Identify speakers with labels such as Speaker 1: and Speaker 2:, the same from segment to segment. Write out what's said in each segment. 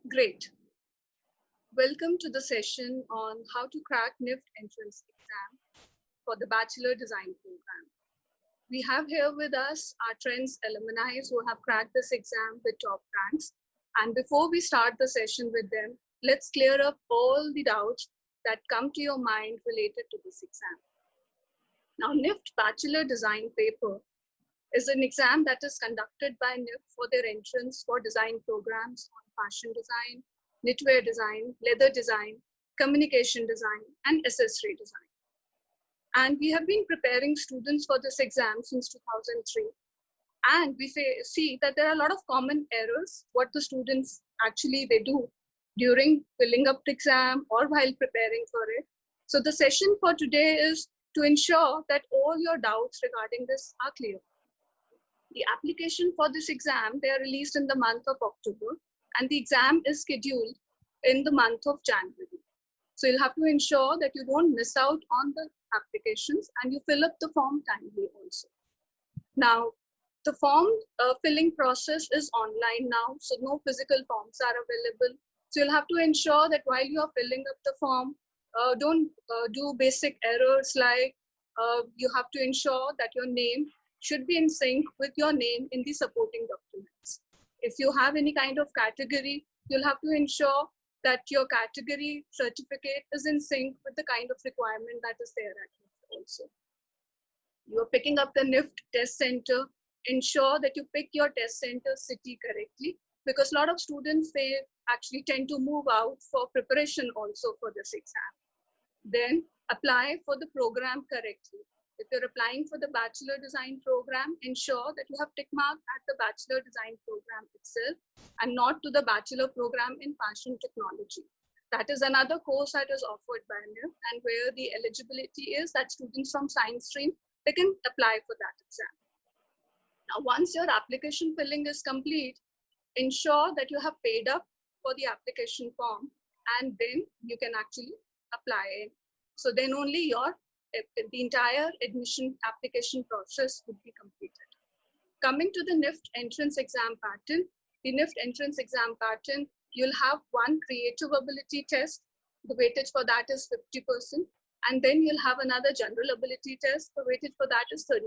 Speaker 1: Great. Welcome to the session on how to crack Nift entrance exam for the Bachelor Design program. We have here with us our Trends alumni who have cracked this exam with top ranks. And before we start the session with them, let's clear up all the doubts that come to your mind related to this exam. Now, Nift Bachelor Design paper is an exam that is conducted by NIFT for their entrance for design programs on fashion design, knitwear design, leather design, communication design, and accessory design. And we have been preparing students for this exam since 2003. And we see that there are a lot of common errors, what the students actually they do during filling up the exam or while preparing for it. So the session for today is to ensure that all your doubts regarding this are clear. The application for this exam, they are released in the month of October, and the exam is scheduled in the month of January. So you'll have to ensure that you don't miss out on the applications and you fill up the form timely also. Now, the form filling process is online now, so no physical forms are available. So you'll have to ensure that while you are filling up the form, don't do basic errors like you have to ensure that your name should be in sync with your name in the supporting documents. If you have any kind of category, you'll have to ensure that your category certificate is in sync with the kind of requirement that is there at NIFT also. You are picking up the NIFT test center, ensure that you pick your test center city correctly, because a lot of students, they actually tend to move out for preparation also for this exam. Then apply for the program correctly. If you're applying for the Bachelor Design program, ensure that you have tick mark at the Bachelor Design program itself and not to the Bachelor program in Fashion Technology. That is another course that is offered by NIFT and where the eligibility is that students from science stream, they can apply for that exam. Now, once your application filling is complete, ensure that you have paid up for the application form and then you can actually apply it. So then only the entire admission application process would be completed. Coming to the NIFT entrance exam pattern, the NIFT entrance exam pattern, you'll have one creative ability test. The weightage for that is 50%. And then you'll have another general ability test. The weightage for that is 30%.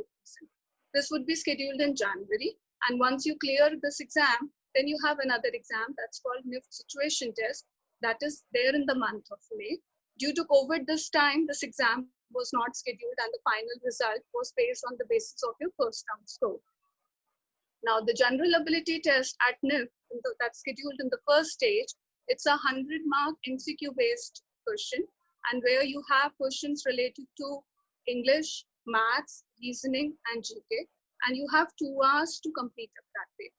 Speaker 1: This would be scheduled in January. And once you clear this exam, then you have another exam that's called NIFT situation test. That is there in the month of May. Due to COVID this time, this exam was not scheduled and the final result was based on the basis of your first round score. Now, the general ability test at NIFT that's scheduled in the first stage, it's a 100-mark MCQ-based question, and where you have questions related to English, maths, reasoning, and GK, and you have 2 hours to complete up that paper.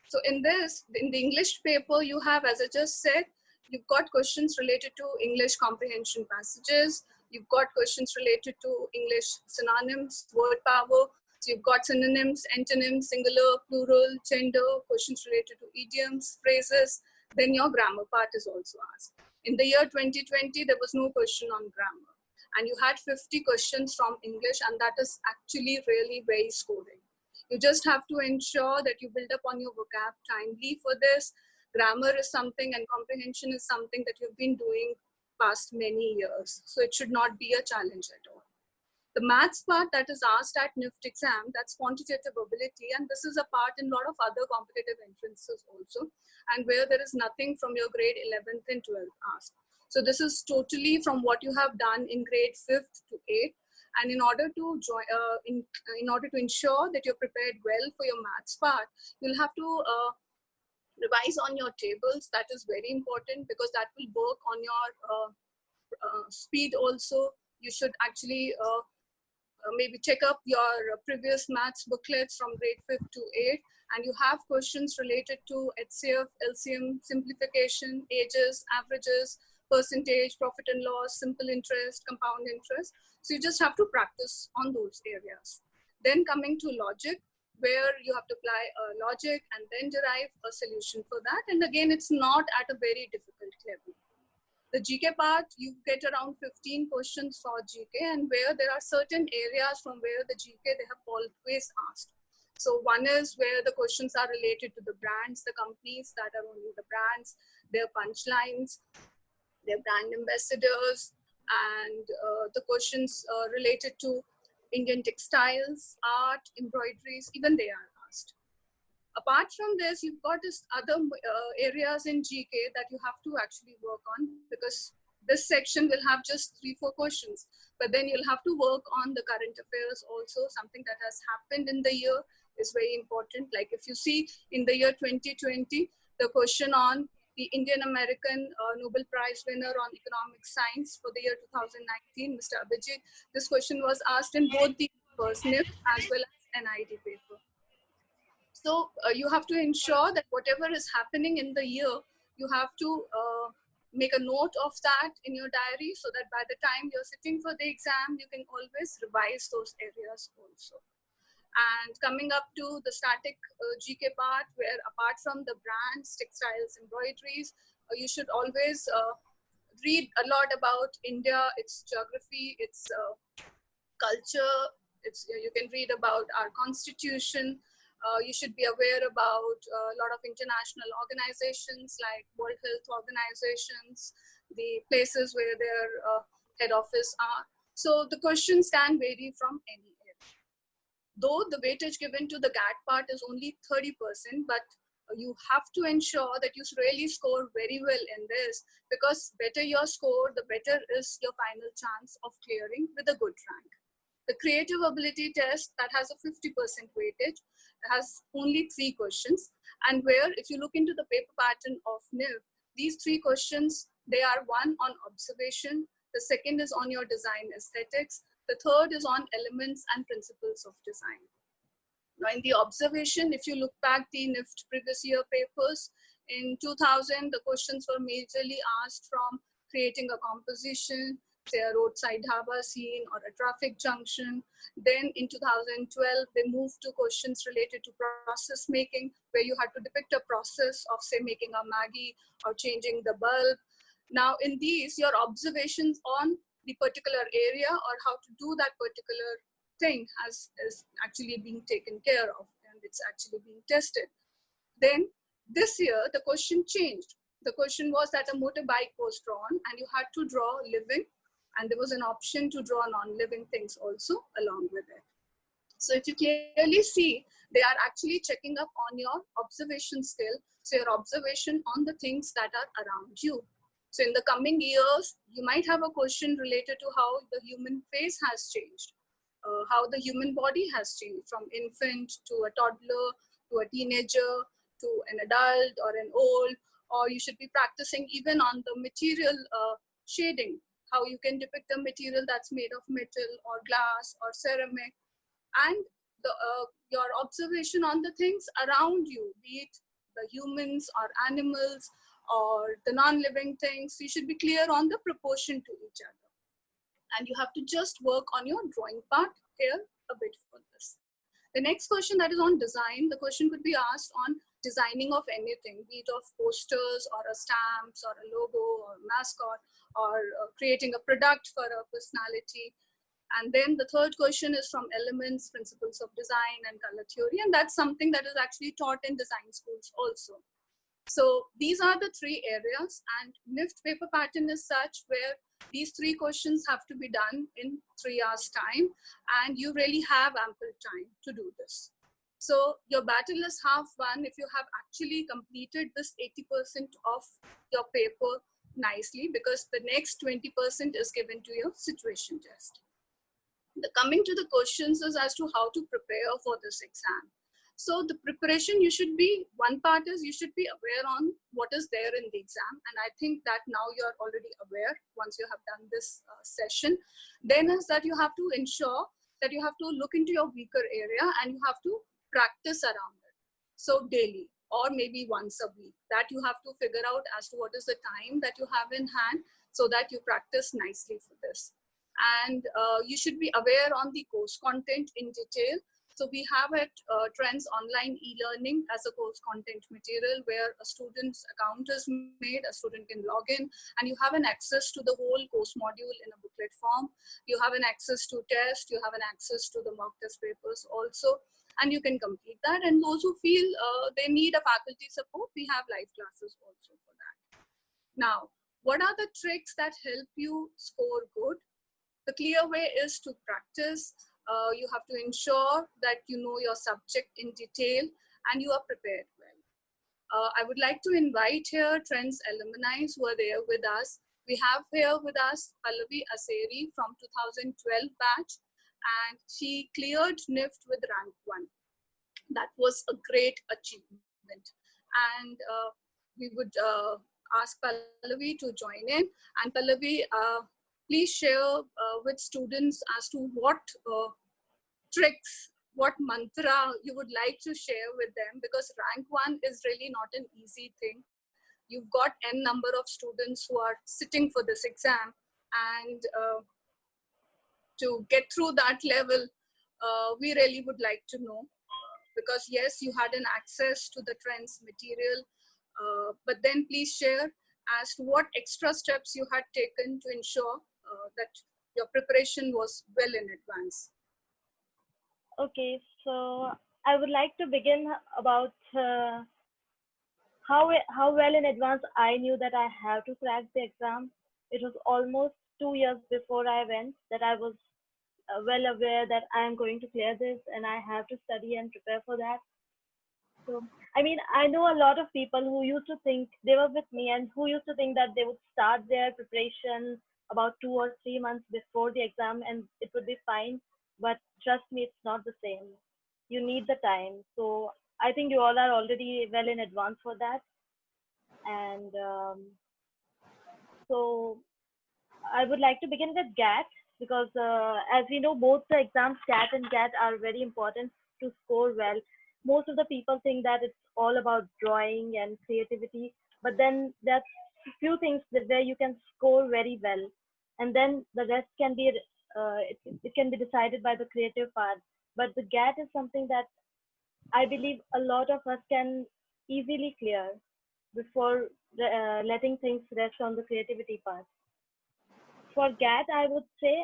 Speaker 1: So in the English paper, you have, as I just said, you've got questions related to English comprehension passages. You've got questions related to English synonyms, word power. So you've got synonyms, antonyms, singular, plural, gender, questions related to idioms, phrases. Then your grammar part is also asked. In the year 2020, there was no question on grammar. And you had 50 questions from English, and that is actually really very scoring. You just have to ensure that you build up on your vocab timely for this. Grammar is something and comprehension is something that you've been doing past many years. So it should not be a challenge at all. The maths part that is asked at NIFT exam, that's quantitative ability. And this is a part in a lot of other competitive entrances also. And where there is nothing from your grade 11th and 12th asked. So this is totally from what you have done in grade 5th to 8th. And in order to join, in order to ensure that you're prepared well for your maths part, you'll have to revise on your tables. That is very important because that will work on your speed also. You should actually maybe check up your previous maths booklets from grade 5th to 8th, and you have questions related to HCF, LCM, simplification, ages, averages, percentage, profit and loss, simple interest, compound interest. So you just have to practice on those areas. Then coming to logic, where you have to apply a logic and then derive a solution for that. And again, it's not at a very difficult level. The GK part, you get around 15 questions for GK, and where there are certain areas from where the GK they have always asked. So one is where the questions are related to the brands, the companies that are owning the brands, their punchlines, their brand ambassadors, and the questions related to Indian textiles, art, embroideries, even they are asked. Apart from this, you've got this other areas in GK that you have to actually work on, because this section will have just 3-4 questions, but then you'll have to work on the current affairs also. Something that has happened in the year is very important. Like if you see in the year 2020, the question on the Indian American Nobel Prize winner on economic science for the year 2019, Mr. Abhijit, this question was asked in both the papers, Nift as well as NID paper. So you have to ensure that whatever is happening in the year, you have to make a note of that in your diary, so that by the time you're sitting for the exam, you can always revise those areas also. And coming up to the static GK part, where apart from the brands, textiles, embroideries, you should always read a lot about India, its geography, its culture. You can read about our constitution. You should be aware about a lot of international organizations like World Health Organizations, the places where their head office are. So the questions can vary from any area. Though the weightage given to the GAT part is only 30%, but you have to ensure that you really score very well in this, because better your score, the better is your final chance of clearing with a good rank. The creative ability test that has a 50% weightage has only 3 questions, and where if you look into the paper pattern of NIV, these 3 questions, they are one on observation, the second is on your design aesthetics, the third is on elements and principles of design. Now in the observation, if you look back the NIFT previous year papers, in 2000, the questions were majorly asked from creating a composition, say a roadside dhaba scene or a traffic junction. Then in 2012, they moved to questions related to process making, where you had to depict a process of, say, making a Maggi or changing the bulb. Now in these, your observations on the particular area or how to do that particular thing is actually being taken care of, and it's actually being tested. Then this year, the question changed. The question was that a motorbike was drawn and you had to draw living, and there was an option to draw non-living things also along with it. So if you clearly see, they are actually checking up on your observation skill, so your observation on the things that are around you. So in the coming years, you might have a question related to how the human face has changed, how the human body has changed from infant to a toddler, to a teenager, to an adult or an old, or you should be practicing even on the material shading, how you can depict a material that's made of metal or glass or ceramic, and your observation on the things around you, be it the humans or animals or the non-living things. You should be clear on the proportion to each other. And you have to just work on your drawing part here a bit for this. The next question that is on design, the question could be asked on designing of anything, be it of posters or a stamps or a logo or mascot, or creating a product for a personality. And then the third question is from elements, principles of design, and color theory. And that's something that is actually taught in design schools also. So these are the 3 areas, and NIFT paper pattern is such where these 3 questions have to be done in 3 hours time, and you really have ample time to do this. So your battle is half won if you have actually completed this 80% of your paper nicely, because the next 20% is given to your situation test. Coming to the questions is as to how to prepare for this exam. So the preparation, you should be, one part is you should be aware on what is there in the exam. And I think that now you're already aware once you have done this session. Then is that you have to ensure that you have to look into your weaker area and you have to practice around it. So daily or maybe once a week, that you have to figure out as to what is the time that you have in hand, so that you practice nicely for this. And you should be aware on the course content in detail. So we have at Trends online e-learning as a course content material where a student's account is made, a student can log in, and you have an access to the whole course module in a booklet form. You have an access to test, you have an access to the mock test papers also, and you can complete that. And those who feel they need a faculty support, we have live classes also for that. Now, what are the tricks that help you score good? The clear way is to practice. You have to ensure that you know your subject in detail and you are prepared well. I would like to invite here Trends alumni who are there with us. We have here with us Pallavi Aseri from 2012 batch, and she cleared Nift with rank 1. That was a great achievement. And we would ask Pallavi to join in. And Pallavi, please share with students as to what tricks, what mantra you would like to share with them, because rank 1 is really not an easy thing. You've got n number of students who are sitting for this exam, and to get through that level, we really would like to know, because yes, you had an access to the Trends material, but then please share as to what extra steps you had taken to ensure that your preparation was well in advance.
Speaker 2: Okay, so I would like to begin about how well in advance I knew that I have to crack the exam. It was almost 2 years before I went that I was well aware that I am going to clear this and I have to study and prepare for that. So, I mean, I know a lot of people who used to think they were with me and who used to think that they would start their preparation about 2 or 3 months before the exam and it would be fine. But trust me, it's not the same. You need the time. So, I think you all are already well in advance for that. And so, I would like to begin with GAT because, as we know, both the exams CAT and GAT are very important to score well. Most of the people think that it's all about drawing and creativity, but then there's few things where you can score very well, and then the rest can be it can be decided by the creative part. But the GAT is something that I believe a lot of us can easily clear before letting things rest on the creativity part. For GAT, I would say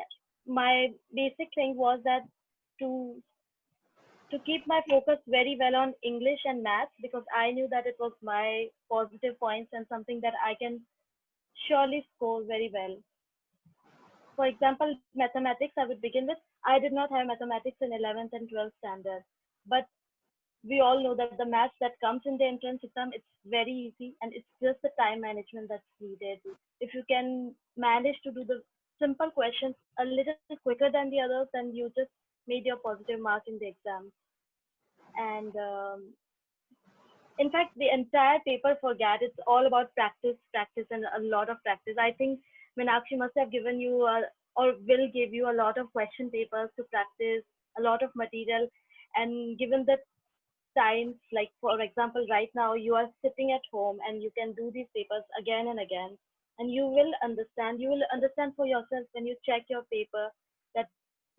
Speaker 2: my basic thing was that to to keep my focus very well on English and maths because I knew that it was my positive points and something that I can surely score very well. For example, mathematics, I would begin with. I did not have mathematics in 11th and 12th standard, but we all know that the maths that comes in the entrance exam, it's very easy and it's just the time management that's needed. If you can manage to do the simple questions a little quicker than the others, then you just made your positive mark in the exam. And in fact, the entire paper for GAT, it's all about practice, practice, and a lot of practice. I think Meenakshi must have given you or will give you a lot of question papers to practice, a lot of material, and given the times, like for example, right now you are sitting at home and you can do these papers again and again, and you will understand for yourself when you check your paper that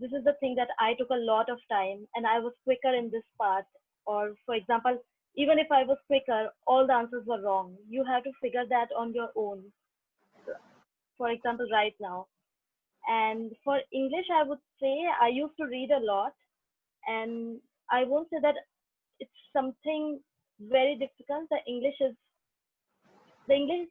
Speaker 2: this is the thing that I took a lot of time and I was quicker in this part. Or for example, even if I was quicker, all the answers were wrong. You have to figure that on your own. For example, right now. And for English, I would say I used to read a lot, and I won't say that it's something very difficult. The English is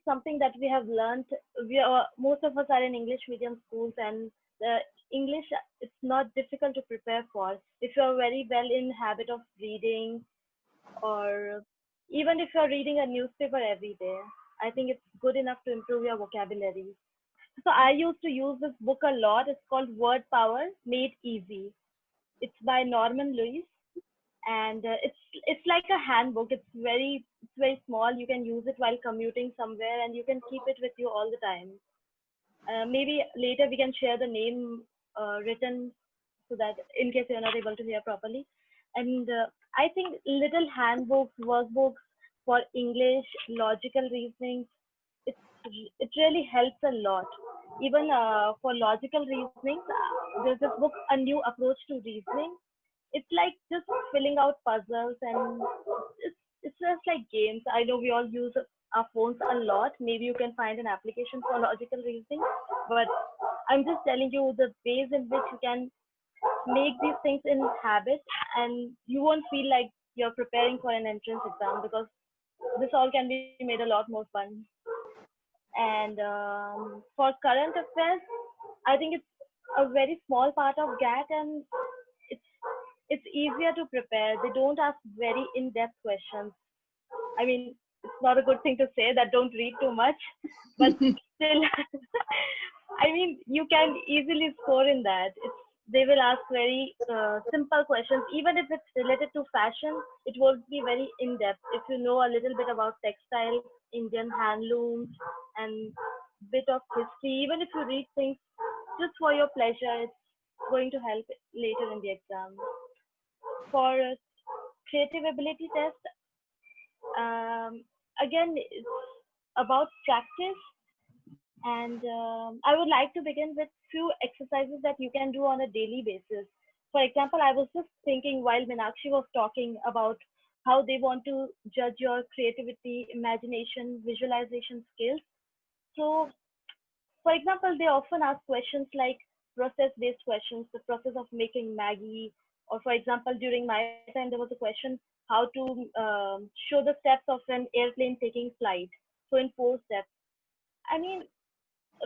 Speaker 2: something that we have learned. We are most of us are in English medium schools, and the English it's not difficult to prepare for if you are very well in habit of reading, or even if you are reading a newspaper every day. I think it's good enough to improve your vocabulary. So I used to use this book a lot. It's called Word Power Made Easy. It's by Norman Lewis, and it's like a handbook. It's very small. You can use it while commuting somewhere, and you can keep it with you all the time. Maybe later we can share the name written so that in case you're not able to hear properly. And I think little handbooks, workbooks for English, logical reasoning, it's it really helps a lot. Even for logical reasoning, there's this book, A New Approach to Reasoning. it's like just filling out puzzles, and it's just like games. I know we all use our phones a lot. Maybe you can find an application for logical reasoning, but I'm just telling you the ways in which you can make these things in habit, and you won't feel like you're preparing for an entrance exam, because this all can be made a lot more fun. And for current affairs, I think it's a very small part of GAT, and it's it's easier to prepare. They don't ask very in-depth questions. I mean, it's not a good thing to say that don't read too much, but still, I mean, you can easily score in that. They will ask very simple questions, even if it's related to fashion. It won't be very in depth. If you know a little bit about textile, Indian handlooms, and bit of history, even if you read things just for your pleasure, it's going to help later in the exam. For creative ability test, again, it's about practice, and I would like to begin with few exercises that you can do on a daily basis. For example, I was just thinking while Meenakshi was talking about how they want to judge your creativity, imagination, visualization skills. So, for example, they often ask questions like process-based questions, the process of making Maggie, or for example, during my time, there was a question how to show the steps of an airplane taking flight. So in 4 steps. I mean,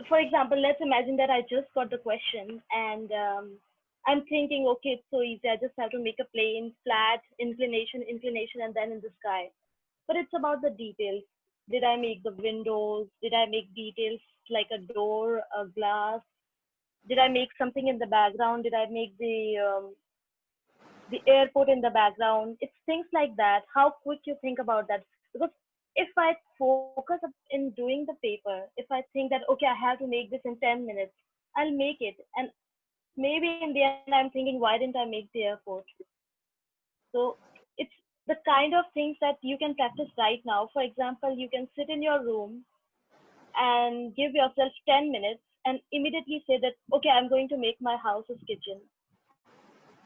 Speaker 2: for example, let's imagine that I just got the question, and I'm thinking, okay, it's so easy. I just have to make a plane, flat, inclination, and then in the sky. But it's about the details. Did I make the windows? Did I make details like a door, a glass? Did I make something in the background? Did I make the airport in the background? It's things like that. How quick you think about that? Because if I focus in doing the paper, if I think that okay, I have to make this in 10 minutes, I'll make it. And maybe in the end, I'm thinking, why didn't I make the airport? So it's the kind of things that you can practice right now. For example, you can sit in your room and give yourself 10 minutes and immediately say that, okay, I'm going to make my house's kitchen.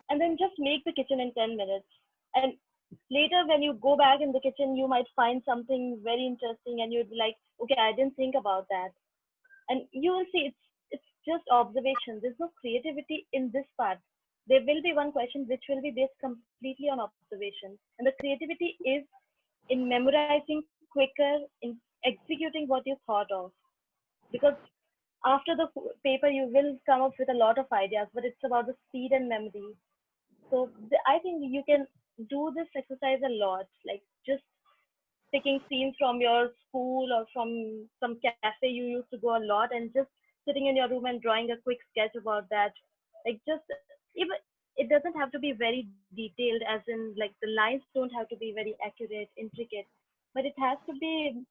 Speaker 2: And then just make the kitchen in 10 minutes. And later, when you go back in the kitchen, you might find something very interesting and you'd be like, okay, I didn't think about that. And you will see it's just observation. There's no creativity in this part. There will be one question which will be based completely on observation. And the creativity is in memorizing quicker, in executing what you thought of. Because after the paper, you will come up with a lot of ideas, but it's about the speed and memory. So I think you can do this exercise a lot, like just picking scenes from your school or from some cafe you used to go a lot, and just sitting in your room and drawing a quick sketch about that. Like just even it doesn't have to be very detailed, as in like the lines don't have to be very accurate, intricate, but it has to be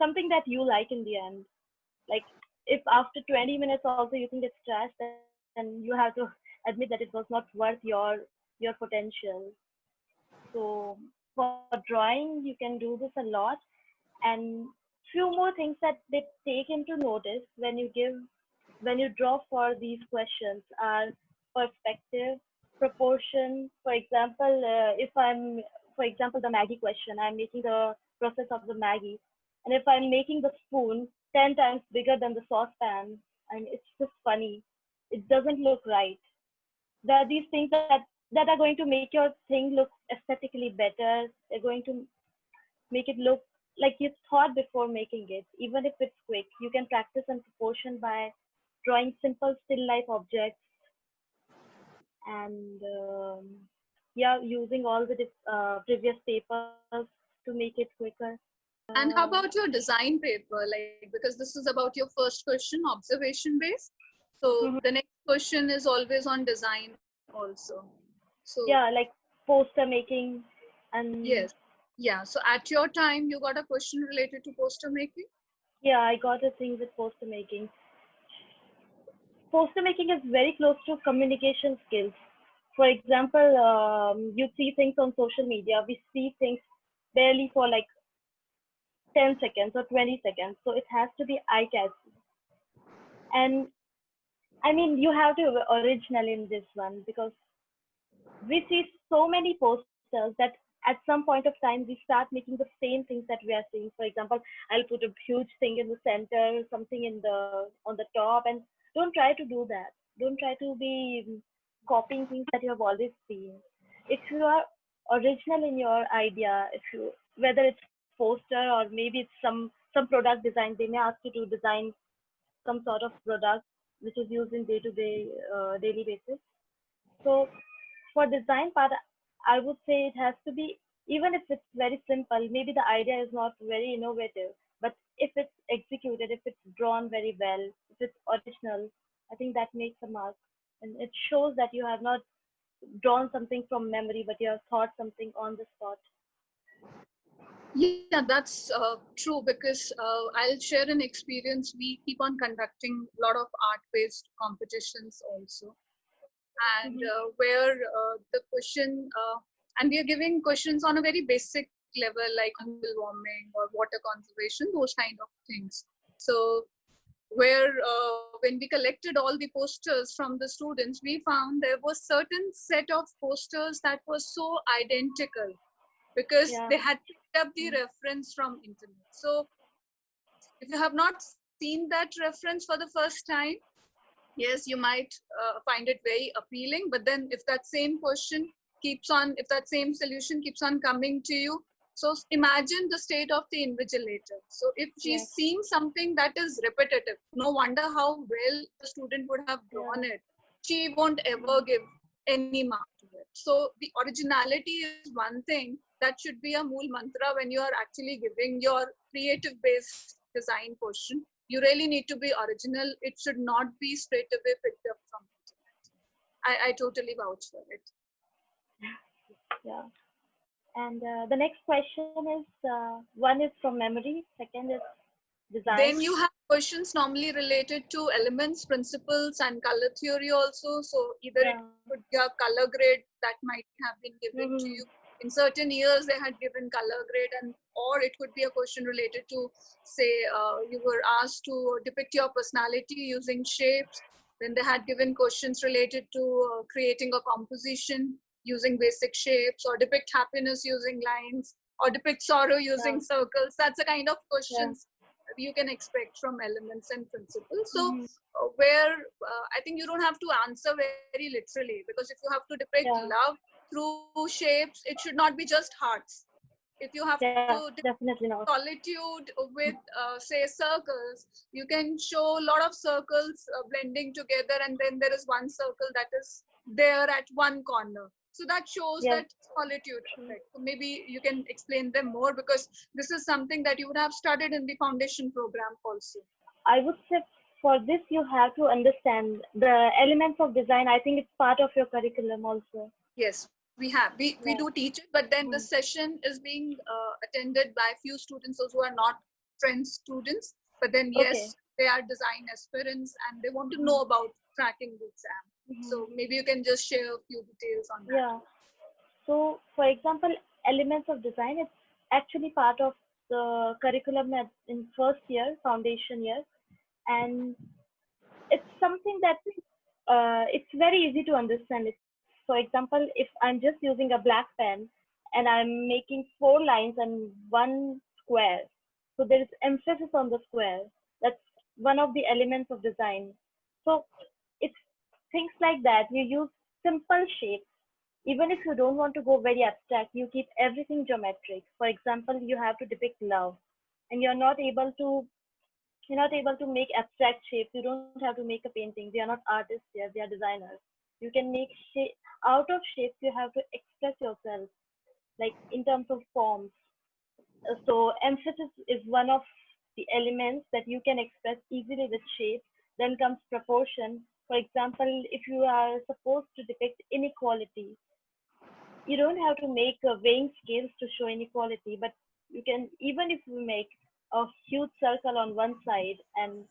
Speaker 2: something that you like in the end. Like if after 20 minutes also you think it's trash, then you have to admit that it was not worth your potential. So for drawing, you can do this a lot. And few more things that they take into notice when you draw for these questions are perspective, proportion. For example, if I'm for example the Maggie question, I'm making the process of the Maggie, and if I'm making the spoon 10 times bigger than the saucepan, and it's just funny, it doesn't look right. There are these things that are going to make your thing look aesthetically better. They're going to make it look like you thought before making it, even if it's quick. You can practice in proportion by drawing simple still life objects, and yeah, using all the previous papers to make it quicker.
Speaker 1: And how
Speaker 2: Uh,
Speaker 1: about your design paper? Like, because this is about your first question, observation based. So
Speaker 2: mhm.
Speaker 1: the next question is always on design also. So
Speaker 2: Yeah, like poster making,
Speaker 1: yes,
Speaker 2: and
Speaker 1: yeah. So at your time, you got a question related to poster making.
Speaker 2: yeah, I got a thing with poster making. Poster making is very close to communication skills. For example, you see things on social media. We see things barely for like 10 seconds or 20 seconds. So it has to be eye catchy. And I mean, you have to be original in this one, because we see so many posters that at some point of time we start making the same things that we are seeing. For example, I'll put a huge thing in the center, something in the on the top, and don't try to do that. Don't try to be copying things that you have always seen. If you are original in your idea, if you whether it's poster or maybe it's some product design, they may ask you to design some sort of product which is used in day to day daily basis. So for design part, I would say it has to be, even if it's very simple, maybe the idea is not very innovative, but if it's executed, if it's drawn very well, if it's original, I think that makes a mark. And it shows that you have not drawn something from memory, but you have thought something on the spot.
Speaker 1: Yeah, that's true because I'll share an experience. We keep on conducting a lot of art-based competitions also, and
Speaker 2: Mm-hmm.
Speaker 1: where the question, and we are giving questions on a very basic level like on global warming or water conservation, those kind of things. So where when we collected all the posters from the students, we found there was certain set of posters that was so identical because
Speaker 2: Yeah.
Speaker 1: they had picked up the reference from internet. So if you have not seen that reference for the first time, yes, you might find it very appealing. But then if that same question keeps on, if that same solution keeps on coming to you, so imagine the state of the invigilator. So if
Speaker 2: Yes.
Speaker 1: she's seeing something that is repetitive, no wonder how well the student would have drawn
Speaker 2: Yeah.
Speaker 1: it. She won't ever give any mark to it. So the originality is one thing that should be a mool mantra when you are actually giving your creative based design question. You really need to be original. It should not be straight away picked up from internet. I totally vouch for it.
Speaker 2: Yeah. And the next question is one is from memory, second is design.
Speaker 1: Then you have questions normally related to elements, principles, and color theory also. So either it
Speaker 2: Yeah.
Speaker 1: could be a color grade that might have been given to you.
Speaker 2: Mm-hmm.
Speaker 1: In certain years, they had given color grade, and or it could be a question related to, say, you were asked to depict your personality using shapes. Then they had given questions related to creating a composition using basic shapes, or depict happiness using lines, or depict sorrow
Speaker 2: Yeah.
Speaker 1: using circles. That's the kind of
Speaker 2: Yeah.
Speaker 1: questions you can expect from elements and principles. So
Speaker 2: Mm-hmm.
Speaker 1: where I think you don't have to answer very literally, because if you have to depict
Speaker 2: Yeah.
Speaker 1: love through shapes, it should not be just hearts. If you have to
Speaker 2: Yeah.
Speaker 1: depict
Speaker 2: Definitely not.
Speaker 1: solitude with say circles, you can show a lot of circles blending together, and then there is one circle that is there at one corner. So that shows
Speaker 2: Yes.
Speaker 1: that solitude effect. So maybe you can explain them more, because this is something that you would have studied in the foundation program also.
Speaker 2: I would say for this you have to understand the elements of design. I think it's part of your curriculum also.
Speaker 1: Yes, we
Speaker 2: Yeah.
Speaker 1: do teach it, but then the
Speaker 2: Mm.
Speaker 1: session is being attended by few students also who are not Friends students. But then
Speaker 2: Okay.
Speaker 1: yes, they are design aspirants and they want to
Speaker 2: Mm-hmm.
Speaker 1: know about cracking the exam.
Speaker 2: Mm-hmm.
Speaker 1: So maybe you can just share a few details on that.
Speaker 2: Yeah. So, for example, elements of design, it's actually part of the curriculum in first year, foundation year, and it's something that it's very easy to understand. It. For example, if I'm just using a black pen and I'm making four lines and one square, so there is emphasis on the square. That's one of the elements of design. So it's things like that. You use simple shapes. Even if you don't want to go very abstract, you keep everything geometric. For example, you have to depict love, and you're not able to make abstract shapes. You don't have to make a painting. They are not artists here. They are designers. You can make shape out of shapes. You have to express yourself, like in terms of forms. So emphasis is one of the elements that you can express easily with shapes. Then comes proportion. For example, if you are supposed to depict inequality, you don't have to make weighing scales to show inequality, but you can, even if you make a huge circle on one side and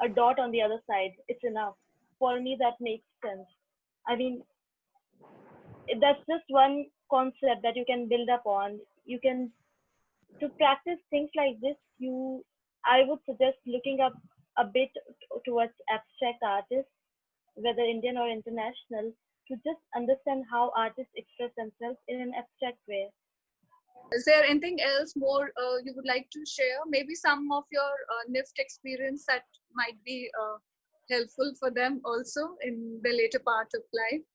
Speaker 2: a dot on the other side, it's enough. For me, that makes sense. I mean, that's just one concept that you can build up on. You can, to practice things like this, I would suggest looking up a bit towards abstract artists, whether Indian or international. to just understand how artists express themselves in an abstract way.
Speaker 1: Is there anything else more you would like to share? Maybe some of your Nift experience that might be helpful for them also in the later part of life.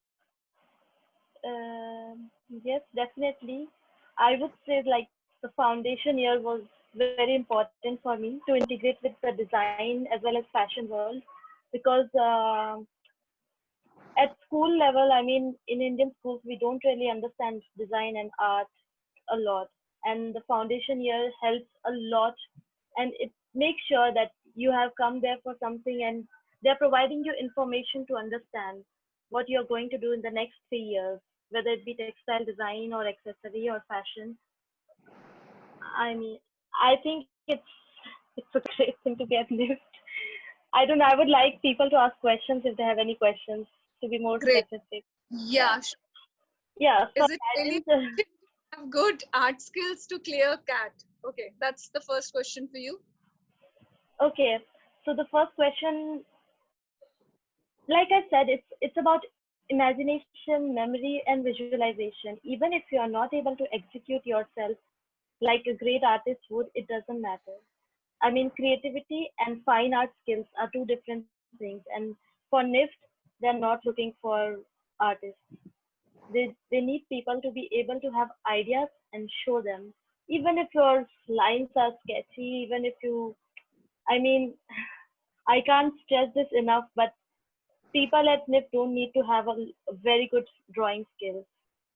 Speaker 2: Yes, definitely. I would say like the foundation year was very important for me to integrate with the design as well as fashion world because at school level, I mean, in Indian schools, we don't really understand design and art a lot. And the foundation year helps a lot, and it makes sure that you have come there for something and they're providing you information to understand what you're going to do in the next 3 years, whether it be textile design or accessory or fashion. I mean, I think it's a great thing to get lived. I don't know. I would like people to ask questions if they have any questions to be more
Speaker 1: Great.
Speaker 2: specific. Yeah.
Speaker 1: Yeah.
Speaker 2: Yeah.
Speaker 1: Is
Speaker 2: Sorry,
Speaker 1: it
Speaker 2: I
Speaker 1: really
Speaker 2: didn't.
Speaker 1: have good art skills to clear cat? Okay, that's the first question for you.
Speaker 2: Okay. So the first question, like I said, it's about imagination, memory, and visualization. Even if you are not able to execute yourself like a great artist would, it doesn't matter. I mean, creativity and fine art skills are two different things. And for NIFT, they're not looking for artists. They need people to be able to have ideas and show them. Even if your lines are sketchy, even if you, I mean, I can't stress this enough, but people at NIFT don't need to have a very good drawing skills.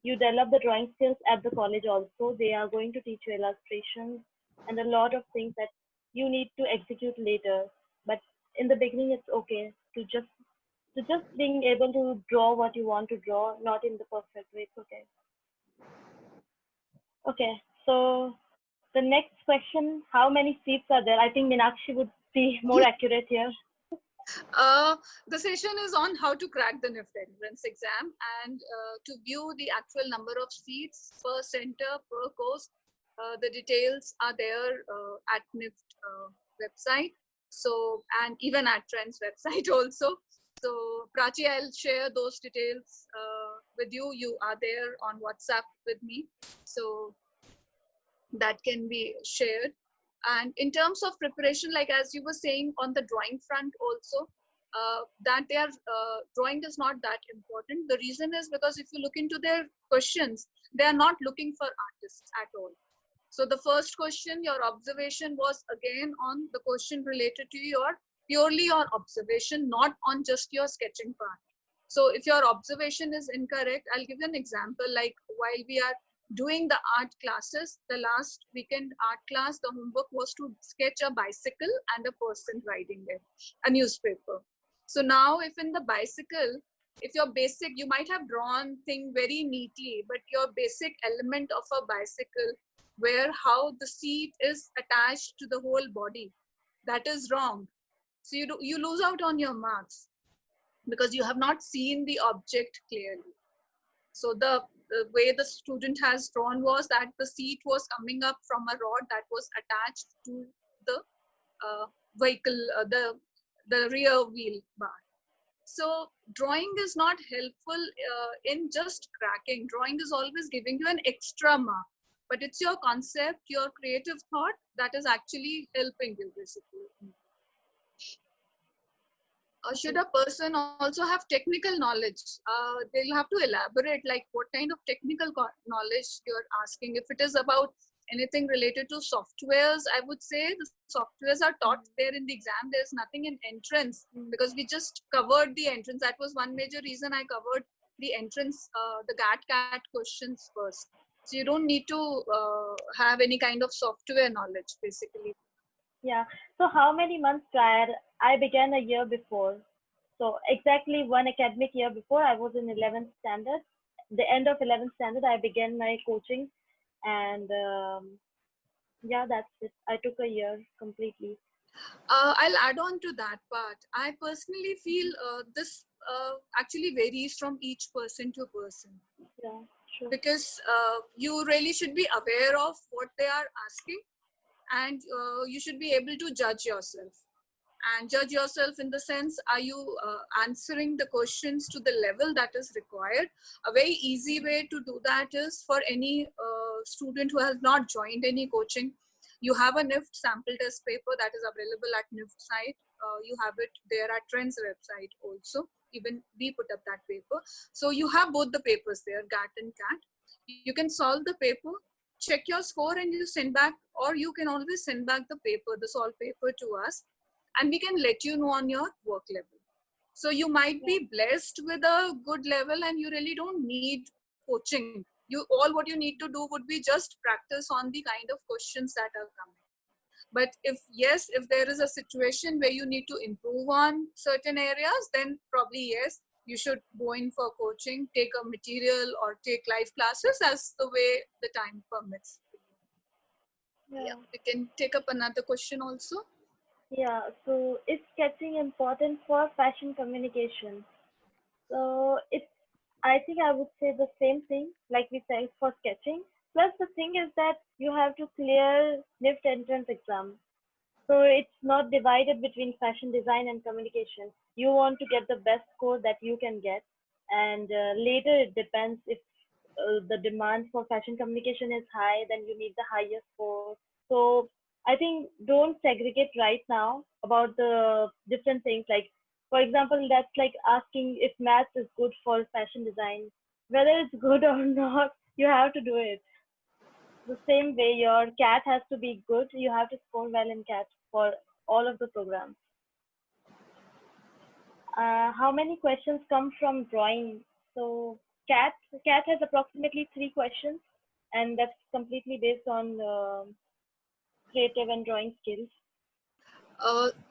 Speaker 2: You develop the drawing skills at the college also. They are going to teach you illustrations and a lot of things that you need to execute later. But in the beginning, it's okay to just being able to draw what you want to draw, not in the perfect way. It's okay. Okay. So the next question: how many seats are there? I think Meenakshi would be more accurate here.
Speaker 1: Uh, the session is on how to crack the Nift entrance exam, and to view the actual number of seats per center per course, the details are there at Nift website. So, and even at Trend's website also. So, Prachi, I'll share those details with you. You are there on WhatsApp with me. So, that can be shared. And in terms of preparation, like as you were saying on the drawing front also, that their drawing is not that important. The reason is because if you look into their questions, they are not looking for artists at all. So the first question, your observation was again on the question related to your purely your observation, not on just your sketching part. So if your observation is incorrect, I'll give you an example. Like while we are doing the art classes, the last weekend art class, the homework was to sketch a bicycle and a person riding it, a newspaper. So now if in the bicycle, if your basic, you might have drawn thing very neatly, but your basic element of a bicycle where how the seat is attached to the whole body, that is wrong. So you lose out on your marks because you have not seen the object clearly. So the way the student has drawn was that the seat was coming up from a rod that was attached to the vehicle, the rear wheel bar. So drawing is not helpful in just cracking. Drawing is always giving you an extra mark, but it's your concept, your creative thought that is actually helping you basically. Should
Speaker 2: Okay.
Speaker 1: a person also have technical knowledge? They'll have to elaborate like what kind of technical knowledge you're asking. If it is about anything related to softwares, I would say the softwares are taught there in the exam. There's nothing in entrance because we just covered the entrance. That was one major reason I covered the entrance, the GAT questions first. So you don't need to have any kind of software knowledge basically.
Speaker 2: Yeah. So how many months prior? I began a year before. So exactly one academic year before, I was in 11th standard. The end of 11th standard, I began my coaching, and yeah, that's it. I took a year completely.
Speaker 1: I'll add on to that part. I personally feel this actually varies from each person to person
Speaker 2: Yeah, sure.
Speaker 1: because you really should be aware of what they are asking and you should be able to judge yourself. and judge yourself in the sense, are you answering the questions to the level that is required? A very easy way to do that is for any student who has not joined any coaching, you have a Nift sample test paper that is available at Nift site. You have it there at Trends website also. Even we put up that paper. So you have both the papers there, GAT and CAT. You can solve the paper, check your score, and you send back, or you can always send back the paper, the solved paper to us, and we can let you know on your work level. So you might be blessed with a good level and you really don't need coaching. You, all what you need to do would be just practice on the kind of questions that are coming. But if yes, if there is a situation where you need to improve on certain areas, then probably yes, you should go in for coaching, take a material or take live classes as the way the time permits. Yeah, we can take up another question also.
Speaker 2: Yeah, so is sketching important for fashion communication? So it's, I think I would say the same thing like we said for sketching. Plus the thing is that you have to clear Nift entrance exam. So it's not divided between fashion design and communication. You want to get the best score that you can get, and later it depends if the demand for fashion communication is high, then you need the highest score. So I think don't segregate right now about the different things. Like for example, that's like asking if maths is good for fashion design. Whether it's good or not, you have to do it. The same way your cat has to be good, you have to score well in cat for all of the programs. How many questions come from drawing? So cat cat has approximately 3 questions, and that's completely based on creative and drawing skills.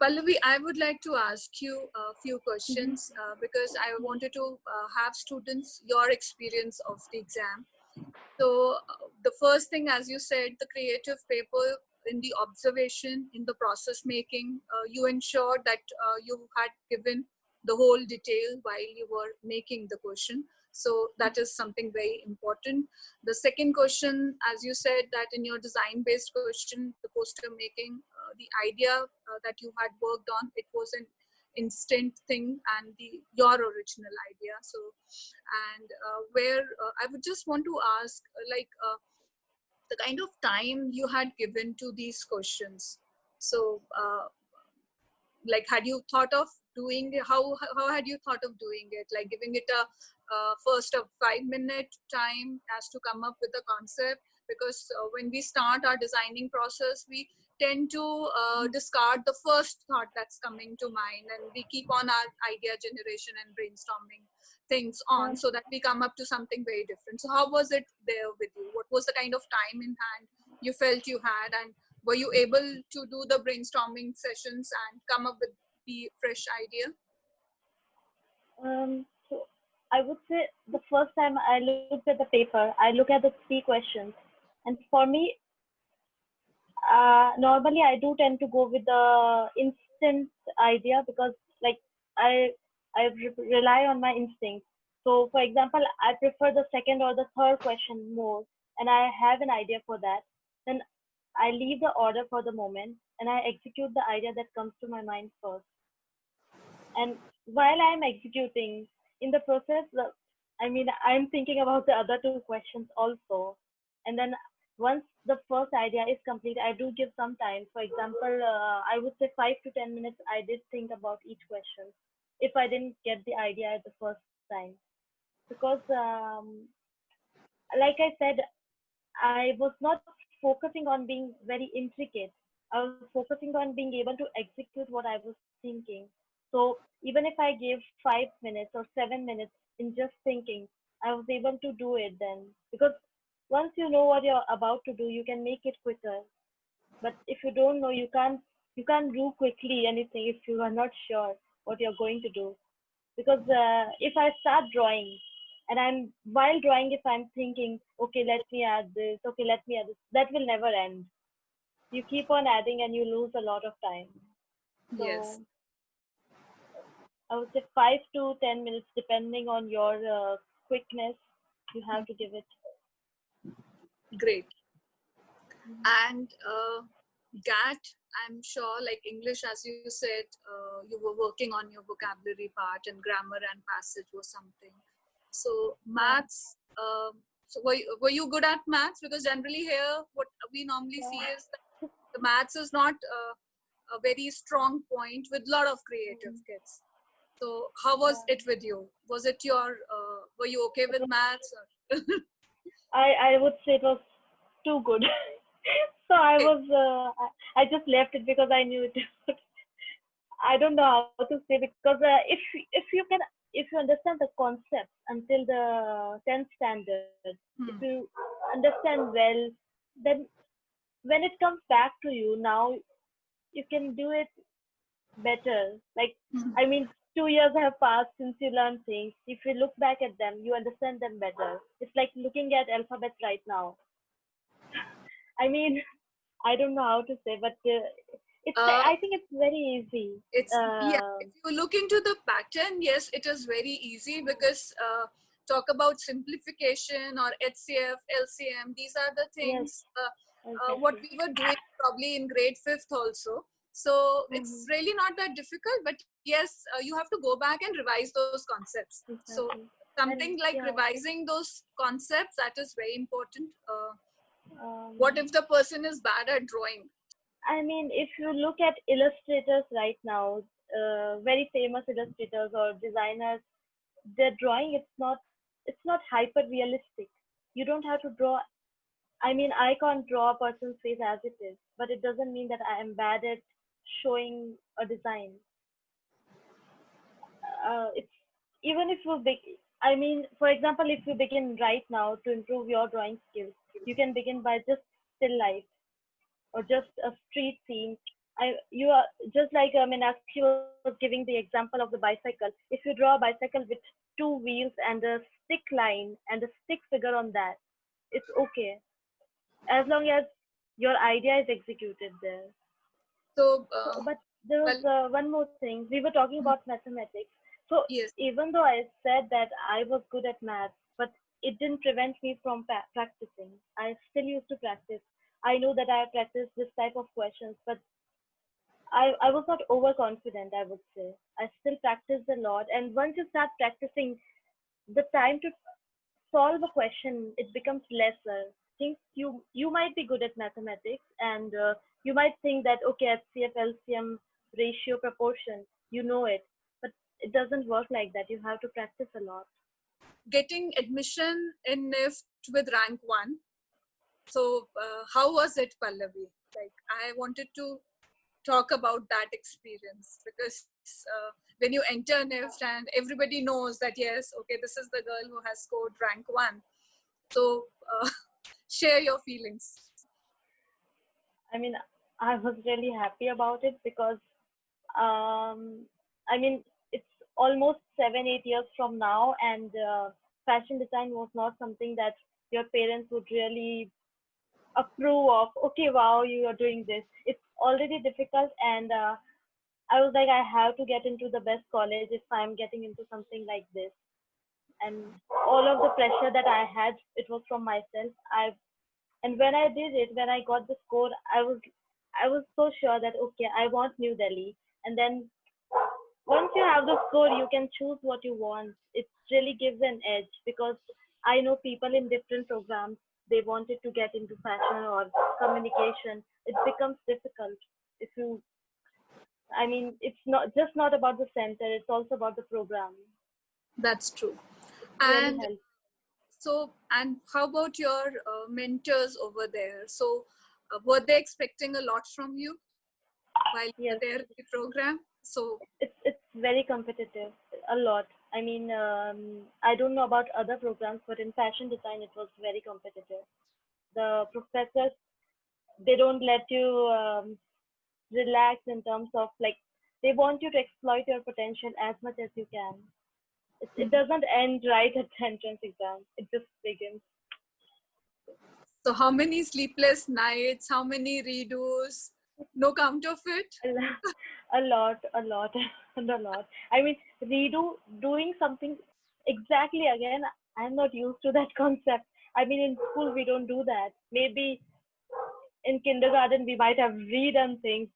Speaker 1: Pallavi, I would like to ask you a few
Speaker 2: Mm-hmm.
Speaker 1: questions because I wanted to have students your experience of the exam. So the first thing, as you said, the creative paper, in the observation, in the process making, you ensured that you had given the whole detail while you were making the question. So that is something very important. The second question, as you said, that in your design-based question, the poster making, the idea that you had worked on, it was an instant thing and your original idea. So, and where I would just want to ask, the kind of time you had given to these questions. So, like, had you thought of doing, how had you thought of doing it, like giving it a first a 5 minute time as to come up with a concept? Because when we start our designing process, we tend to discard the first thought that's coming to mind, and we keep on our idea generation and brainstorming things on
Speaker 2: Yeah.
Speaker 1: so that we come up to something very different. So how was it there with you? What was the kind of time in hand you felt you had, and were you able to do the brainstorming sessions and come up with the fresh idea?
Speaker 2: So I would say the first time I looked at the paper, I look at the 3 questions, and for me, normally I do tend to go with the instant idea because like I rely on my instincts. So for example, I prefer the second or the third question more, and I have an idea for that. Then I leave the order for the moment and I execute the idea that comes to my mind first. And while I'm executing in the process, I mean, I'm thinking about the other 2 questions also. And then once the first idea is complete, I do give some time. For example, I would say 5 to 10 minutes. I did think about each question if I didn't get the idea at the first time, because like I said, I was not focusing on being very intricate. I was focusing on being able to execute what I was thinking. So even if I gave 5 minutes or 7 minutes in just thinking, I was able to do it then. Because once you know what you're about to do, you can make it quicker. But if you don't know, you can't do quickly anything if you are not sure what you're going to do. Because if I start drawing and I'm while drawing, if I'm thinking, okay, let me add this, okay, let me add this, that will never end. You keep on adding and you lose a lot of time.
Speaker 1: Yes,
Speaker 2: So I would say 5 to 10 minutes, depending on your quickness, you have to give it.
Speaker 1: great. And GAT, I'm sure, like English, as you said, you were working on your vocabulary part, and grammar and passage was something. So
Speaker 2: Yeah,
Speaker 1: maths, so were you good at maths? Because generally here, what we normally see
Speaker 2: yeah.
Speaker 1: is that the maths is not a very strong point with a lot of creative
Speaker 2: Mm,
Speaker 1: kids. So how was
Speaker 2: yeah.
Speaker 1: it with you? Was it your, were you okay
Speaker 2: It
Speaker 1: with
Speaker 2: was,
Speaker 1: maths? Or
Speaker 2: I would say it was too good. So I
Speaker 1: okay.
Speaker 2: was I just left it because I knew it. I don't know how to say because if you can if you understand the concept until the 10th standard, if
Speaker 1: Hmm.
Speaker 2: you understand well, then when it comes back to you now, you can do it better. Like,
Speaker 1: Hmm.
Speaker 2: I mean, 2 years have passed since you learned things. If you look back at them, you understand them better. It's like looking at alphabets right now. I mean, I don't know how to say, but
Speaker 1: Uh,
Speaker 2: I think it's very easy.
Speaker 1: it's, yeah, if you look into the pattern, yes, it is very easy because talk about simplification or HCF, LCM, these are the
Speaker 2: Yes,
Speaker 1: things what
Speaker 2: exactly.
Speaker 1: we were doing probably in grade fifth also. So it's
Speaker 2: Hmm.
Speaker 1: really not that difficult, but yes, you have to go back and revise those concepts. So
Speaker 2: Exactly.
Speaker 1: something
Speaker 2: And
Speaker 1: like
Speaker 2: yeah,
Speaker 1: revising those concepts, that is very important. What
Speaker 2: um,
Speaker 1: if the person is bad at drawing?
Speaker 2: I mean, if you look at illustrators right now, very famous illustrators or designers, their drawing it's not hyper realistic. You don't have to draw. I mean, I can't draw a person's face as it is, but it doesn't mean that I am bad at showing a design. It's even if you I mean, for example, if you begin right now to improve your drawing skills, you can begin by just still life or just a street scene. You are just like Meenakshi was giving the example of the bicycle. If you draw a bicycle with two wheels and a stick line and a stick figure on that, it's okay as long as your idea is executed there.
Speaker 1: So,
Speaker 2: So, but there was
Speaker 1: well,
Speaker 2: one more thing. We were talking
Speaker 1: mhm,
Speaker 2: about mathematics. So
Speaker 1: yes.
Speaker 2: even though I said that I was good at math, but it didn't prevent me from practicing. I still used to practice. I know that I practiced this type of questions, but I was not overconfident, I would say. I still practiced a lot. And once you start practicing, the time to solve a question, it becomes lesser. Think you might be good at mathematics and you might think that, okay, HCF, LCM, ratio, proportion, you know it. But it doesn't work like that. You have to practice a lot.
Speaker 1: Getting admission in Nift with rank one. So, how was it, Pallavi? Like, I wanted to talk about that experience because when you enter Nift and everybody knows that, yes, okay, this is the girl who has scored rank one. So, share your feelings.
Speaker 2: I mean, I was really happy about it because, I mean, it's almost 7, 8 years from now, and fashion design was not something that your parents would really approve of. Okay, wow, you are doing this. It's already difficult, and I was like, I have to get into the best college if I'm getting into something like this. And all of the pressure that I had, it was from myself. And when I did it, when I got the score, I was so sure that okay, I want New Delhi. And then once you have the score, you can choose what you want. It really gives an edge because I know people in different programs, they wanted to get into fashion or communication. It becomes difficult if you, I mean, it's not about the center, it's also about the program.
Speaker 1: That's true.
Speaker 2: It really
Speaker 1: And
Speaker 2: helps.
Speaker 1: so, and how about your mentors over there? So, were they expecting a lot from you while you were
Speaker 2: Yes,
Speaker 1: there in the program? So,
Speaker 2: it's very competitive, a lot. I mean, I don't know about other programs, but in fashion design, it was very competitive. The professors, they don't let you relax in terms of like they want you to exploit your potential as much as you can. It
Speaker 1: mhm.
Speaker 2: doesn't end right at the entrance exam. It just begins.
Speaker 1: So how many sleepless nights? How many redos? No count of it.
Speaker 2: A lot, a lot, and a lot. I mean, doing something exactly again. I'm not used to that concept. I mean, in school we don't do that. Maybe in kindergarten we might have redone things.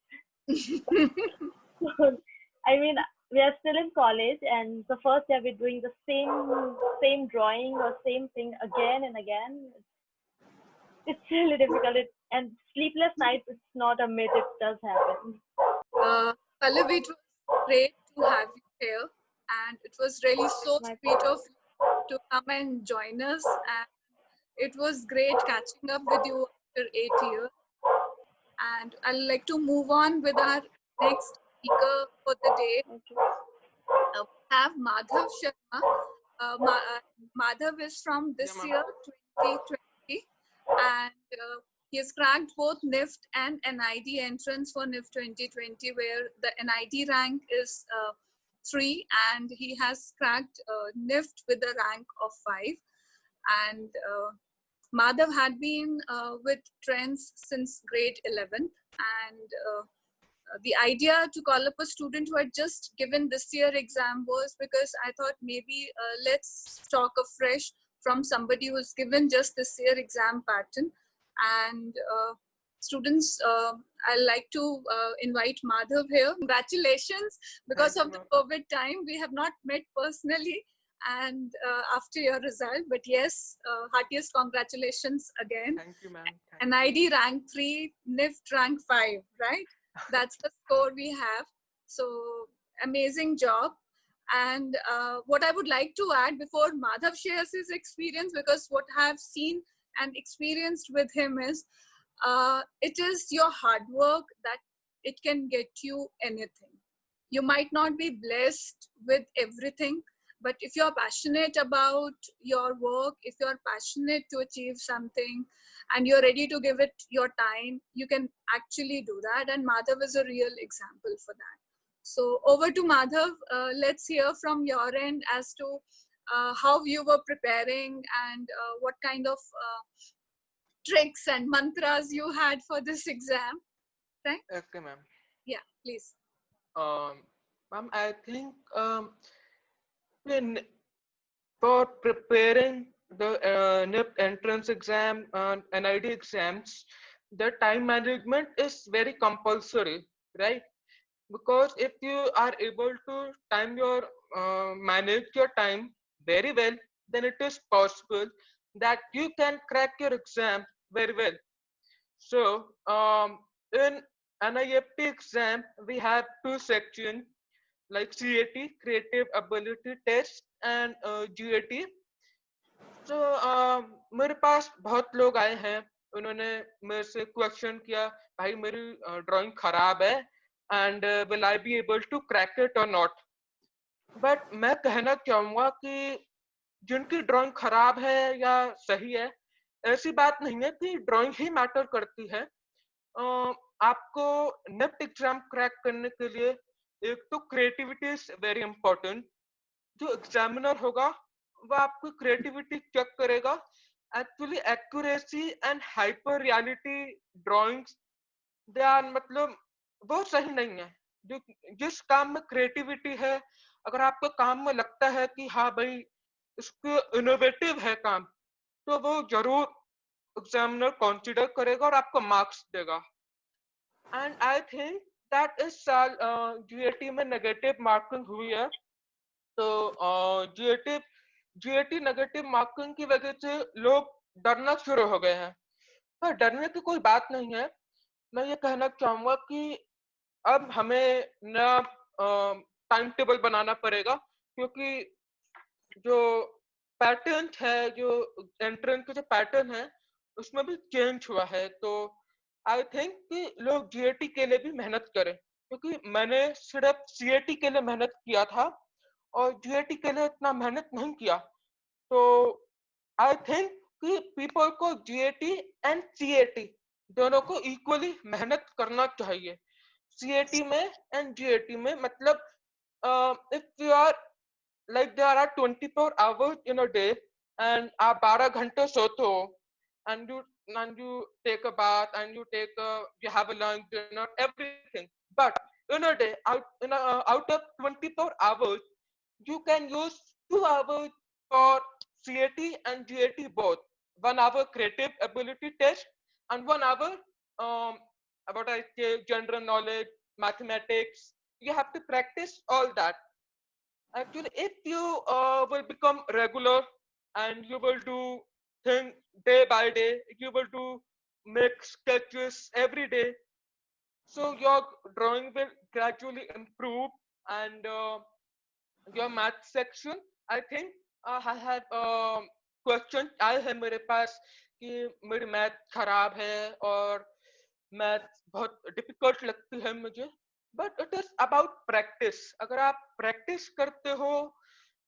Speaker 2: I mean, we are still in college, and the first day we're doing the same drawing or same thing again and again. It's really difficult. And sleepless nights, it's not a myth. It does happen.
Speaker 1: Pallavi, it was great to have you here, and it was really so
Speaker 2: My
Speaker 1: sweet of you to come and join us. And it was great catching up with you after 8 years. And I'd like to move on with our next speaker for the day.
Speaker 2: okay.
Speaker 1: We have Madhav Sharma. Madhav is from
Speaker 3: Yeah,
Speaker 1: this
Speaker 3: ma'am.
Speaker 1: year, 2020, and he has cracked both Nift and NID entrance for Nift 2020, where the NID rank is 3, and he has cracked Nift with a rank of 5. And Madhav had been with Trends since grade 11th, and the idea to call up a student who had just given this year exam was because I thought maybe let's talk afresh from somebody who's given just this year exam pattern. And students, I like to invite Madhav here. Congratulations, because
Speaker 3: Thank you,
Speaker 1: of the
Speaker 3: ma'am.
Speaker 1: COVID time, we have not met personally and after your result, but yes, heartiest congratulations again.
Speaker 3: Thank you, ma'am. Thank you.
Speaker 1: NID rank 3, NIFT rank 5, right? That's the score we have. So amazing job. And what I would like to add before Madhav shares his experience, because what I have seen and experienced with him is it is your hard work that it can get you anything. You might not be blessed with everything, but if you're passionate about your work, if you're passionate to achieve something, and you're ready to give it your time, you can actually do that. And Madhav is a real example for that. So over to Madhav. Let's hear from your end as to how you were preparing and what kind of tricks and mantras you had for this exam, right?
Speaker 3: Okay, ma'am.
Speaker 1: Yeah, please.
Speaker 3: Ma'am, I think when for preparing the NIP entrance exam and NID exams, the time management is very compulsory, right? Because if you are able to manage your time very well, then it is possible that you can crack your exam very well. So in NIFT exam, we have two sections like CAT, Creative Ability Test, and GAT. तो मेरे पास बहुत लोग आए हैं, उन्होंने मेरे से question किया, भाई मेरी ड्राइंग खराब है and will I be able to crack it और नॉट. बट मैं कहना चाहूंगा कि जिनकी ड्राइंग खराब है या सही है, ऐसी बात नहीं है कि ड्राइंग ही मैटर करती है. आपको नेफ्ट एग्जाम क्रैक करने के लिए एक तो क्रिएटिविटी इज वेरी इंपॉर्टेंट. जो एग्जामिनर होगा वो आपकी क्रिएटिविटी चेक करेगा. Actually accuracy and hyper reality drawings they are मतलब वो सही नहीं है. जो जिस काम में क्रिएटिविटी है, अगर आपको काम में लगता है कि हाँ भाई इसको इनोवेटिव है काम, तो वो जरूर एग्जामिनर कंसीडर करेगा और आपको मार्क्स देगा. एंड आई थिंक दैट इस साल जीएटी में नेगेटिव मार्किंग हुई है. तो जीएटी नेगेटिव मार्किंग की वजह से लोग डरना शुरू हो गए हैं. पर डरने की कोई बात नहीं है. मैं ये कहना चाहूंगा कि अब हमें नया टाइम टेबल बनाना पड़ेगा, क्योंकि जो पैटर्न है, जो एंट्रेंस के जो पैटर्न है, उसमें भी चेंज हुआ है. तो आई थिंक कि लोग जीएटी के लिए भी मेहनत करें, क्योंकि मैंने सिर्फ सीएटी के लिए मेहनत किया था और जीएटी के लिए इतना मेहनत नहीं किया. तो आई थिंक कि पीपल को जीएटी एंड सीएटी दोनों को इक्वली मेहनत करना चाहिए. सीएटी में एंड जीएटी में मतलब if you are like there are 24 hours in a day and आप 12 घंटे सोते हो and you take a bath and you have a lunch, dinner, everything. But in a day, out of 24 hours, you can use 2 hours for CAT and GAT both. 1 hour creative ability test and 1 hour um, about I say general knowledge, mathematics. You have to practice all that. Actually, if you will become regular and you will do things day by day, you will do make sketches every day. So your drawing will gradually improve, and your math section, I think I have question आए हैं मेरे पास कि मेरी math खराब है और math बहुत difficult लगती है मुझे, but it is about practice. अगर आप प्रैक्टिस करते हो,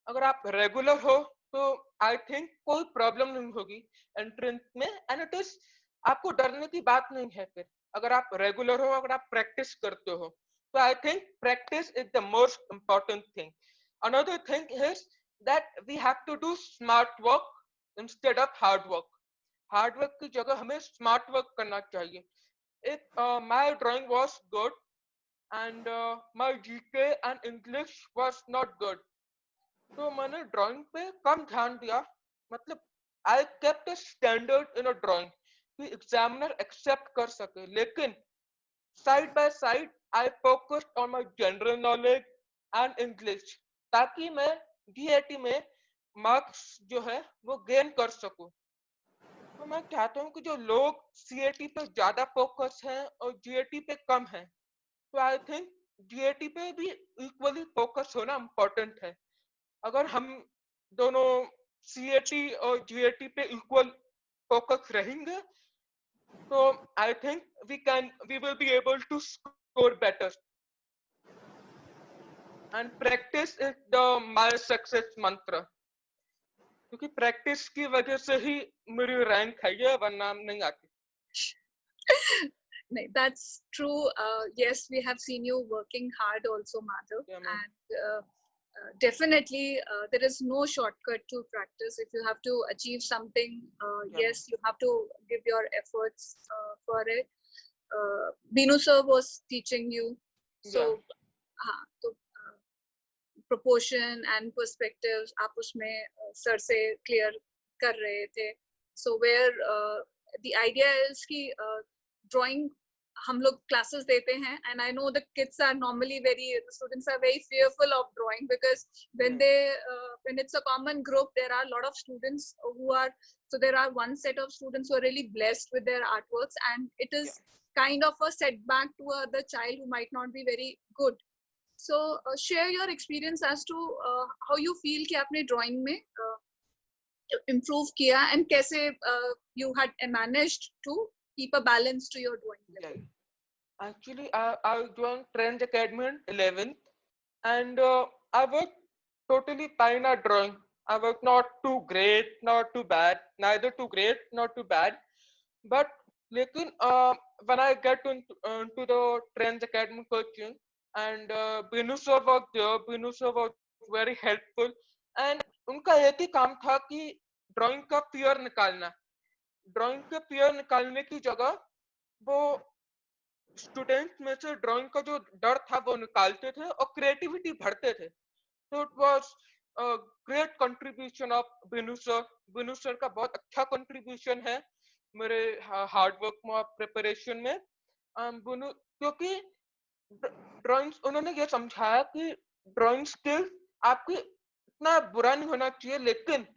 Speaker 3: अगर आप रेगुलर हो, तो आई थिंक कोई प्रॉब्लम नहीं होगी एंट्रेंस में. एंड इट इज, आपको डरने की बात नहीं है फिर, अगर आप रेगुलर हो, अगर आप प्रैक्टिस करते हो. तो I think practice is the most important thing. Another thing is that we have to do smart work instead of hard work. Hard work की जगह हमें smart work करना चाहिए. If my drawing was good and my GK and English was not good, तो मैंने drawing पे कम ध्यान दिया. मतलब I kept a standard in a drawing कि एग्जामिनर एक्सेप्ट कर सके, लेकिन side by side I focused on my general knowledge and English, ताकि मैं डीएटी में मार्क्स जो है वो गेन कर सकूं. तो मैं चाहता हूं कि जो लोग सीएटी पे ज्यादा फोकस हैं और जीएटी पे कम हैं, तो आई थिंक जीएटी पे भी इक्वली फोकस होना इम्पोर्टेंट है. अगर हम दोनों सीएटी और जीएटी पे इक्वल फोकस रहेंगे, तो I think we will be able to score better. And practice is the my success mantra, क्योंकि प्रैक्टिस की वजह से ही मेरी रैंक है, ये वरना नहीं आती.
Speaker 1: That's true. Yes, we have seen you working hard also, Madhav.
Speaker 3: Yeah,
Speaker 1: And definitely, there is no shortcut to practice. If you have to achieve something,
Speaker 3: yeah,
Speaker 1: yes, you have to give your efforts for it. Binu sir was teaching you.
Speaker 3: yeah,
Speaker 1: So, तो proportion and perspectives आप उसमें sir से clear कर रहे थे. So where the idea is कि drawing हम लोग classes देते हैं, and I know the kids are normally the students are very fearful of drawing, because when when it's a common group, there are a lot of students who are, so there are one set of students who are really blessed with their artworks, and it is kind of a setback to the child who might not be very good. So share your experience as to how you feel कि आपने drawing में improve किया, and कैसे you had managed to keep a balance to your drawing level.
Speaker 3: yeah. Actually, I joined Trends Academy in 11th, and I worked totally fine at drawing. I worked not too great, not too bad, neither too great, not too bad. But लेकिन when I get into the Trends Academy coaching, and Binu sir was there, Binu sir was very helpful, and उनका एक ही काम था कि drawing का fear निकालना. Drawing के fear निकालने की जगह वो स्टूडेंट्स में से ड्राइंग का जो डर था वो निकालते थे और क्रिएटिविटी भरते थे. तो it was great contribution of Binu sir. Binu sir का बहुत अच्छा कंट्रीब्यूशन है मेरे हार्ड वर्क में और प्रिपरेशन में. बिनू, क्योंकि ड्राइंग्स उन्होंने ये समझाया कि ड्राइंग स्किल आपकी इतना बुरा नहीं होना चाहिए, लेकिन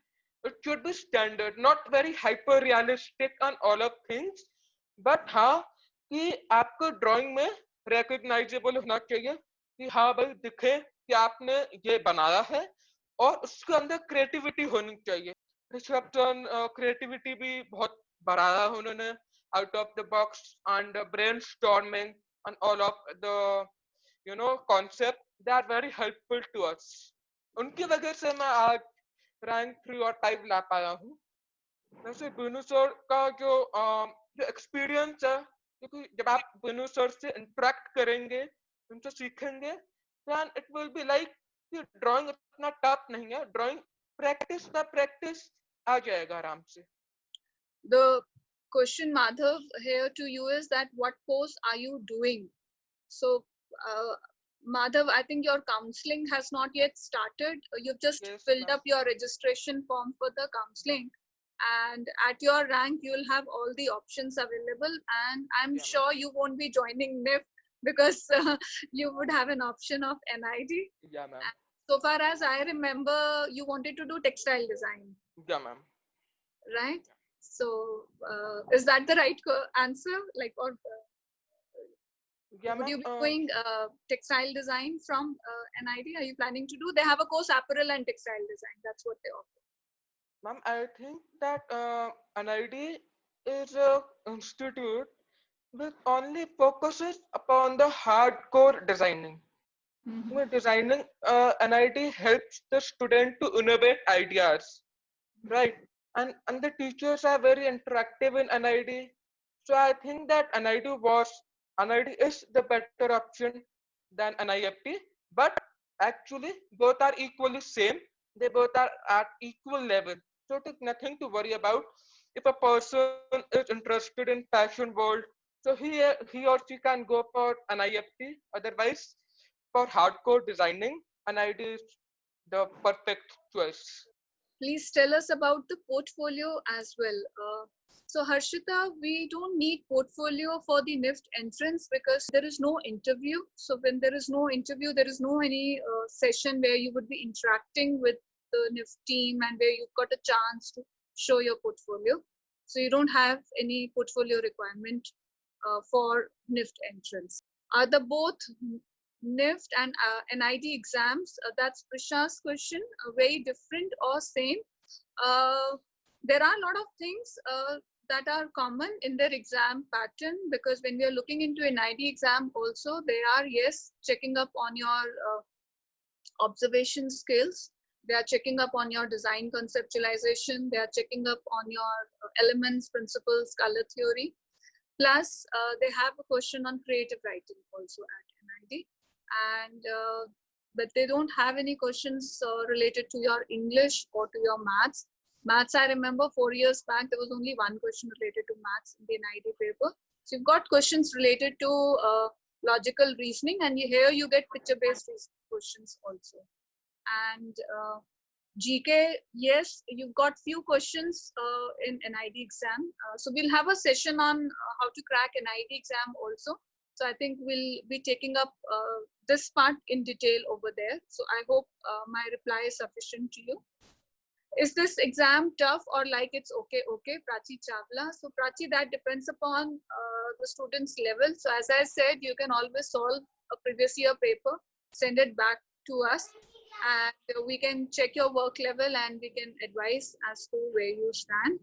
Speaker 3: it should be standard, not very hyper realistic on all of things, but हाँ कि आपको ड्राइंग में रिकग्नाइजेबल होना चाहिए कि हाँ भाई दिखे कि आपने ये बनाया है, और उसके अंदर क्रिएटिविटी होनी चाहिए. रिसेप्शन क्रिएटिविटी भी बहुत बढ़ाया उन्होंने, out of the box and brainstorming and all of the concept, they are very helpful to us. उनकी वजह से मैं आज रैंक 3 और 5 ला पाया हूँ. वैसे बिनू सर का जो एक्सपीरियंस है, क्योंकि जब आप बिनू सर से इंटरेक्ट करेंगे, उनसे सीखेंगे, then it will be like कि ड्राइंग इतना टफ नहीं है, ड्राइंग प्रैक्टिस बाय प्रैक्टिस आ जाएगा आराम से.
Speaker 1: The question, Madhav, here to you is that what course are you doing? So Madhav, I think your counseling has not yet started. You've just
Speaker 3: Yes,
Speaker 1: filled
Speaker 3: ma'am.
Speaker 1: up your registration form for the counseling. and at your rank you'll have all the options available, and I'm
Speaker 3: Yeah, ma'am.
Speaker 1: sure you won't be joining NIFT because you would have an option of NID.
Speaker 3: Yeah, ma'am.
Speaker 1: And so far as I remember, you wanted to do textile design,
Speaker 3: Yeah, ma'am.
Speaker 1: right? So is that the right answer, like, or
Speaker 3: Yeah,
Speaker 1: would
Speaker 3: ma'am.
Speaker 1: you be doing textile design from NID? Are you planning to do? They have a course, apparel and textile design. That's what they offer.
Speaker 3: Ma'am, I think that NID is a institute which only focuses upon the hardcore designing.
Speaker 1: Mhm.
Speaker 3: With designing, NID helps the student to innovate ideas, right? And the teachers are very interactive in NID. So I think that NID is the better option than NIFT. But actually, both are equally same. They both are at equal level. So it is nothing to worry about. If a person is interested in fashion world, so he or she can go for NIFT. Otherwise, for hardcore designing, NID is the perfect choice.
Speaker 1: Please tell us about the portfolio as well. So Harshita, we don't need portfolio for the NIFT entrance because there is no interview. So when there is no interview, there is no any session where you would be interacting with the NIFT team and where you've got a chance to show your portfolio. So you don't have any portfolio requirement for NIFT entrance. Are the both NIFT and NID exams? That's Prisha's question. Very different or same? Uh, there are a lot of things that are common in their exam pattern, because when we are looking into an ID exam also, they are, yes, checking up on your observation skills. They are checking up on your design conceptualization. They are checking up on your elements, principles, color theory. Plus, they have a question on creative writing also at NID, and but they don't have any questions related to your English or to your maths. Maths, I remember 4 years back there was only one question related to maths in the NID paper. So you've got questions related to logical reasoning, and here you get picture-based questions also. And GK, yes, you've got few questions in NID exam. So we'll have a session on how to crack NID exam also. So I think we'll be taking up this part in detail over there. So I hope my reply is sufficient to you. Is this exam tough or like it's okay? Okay, Prachi Chawla. So Prachi, that depends upon the student's level. So as I said, you can always solve a previous year paper, send it back to us, and we can check your work level and we can advise as to where you stand.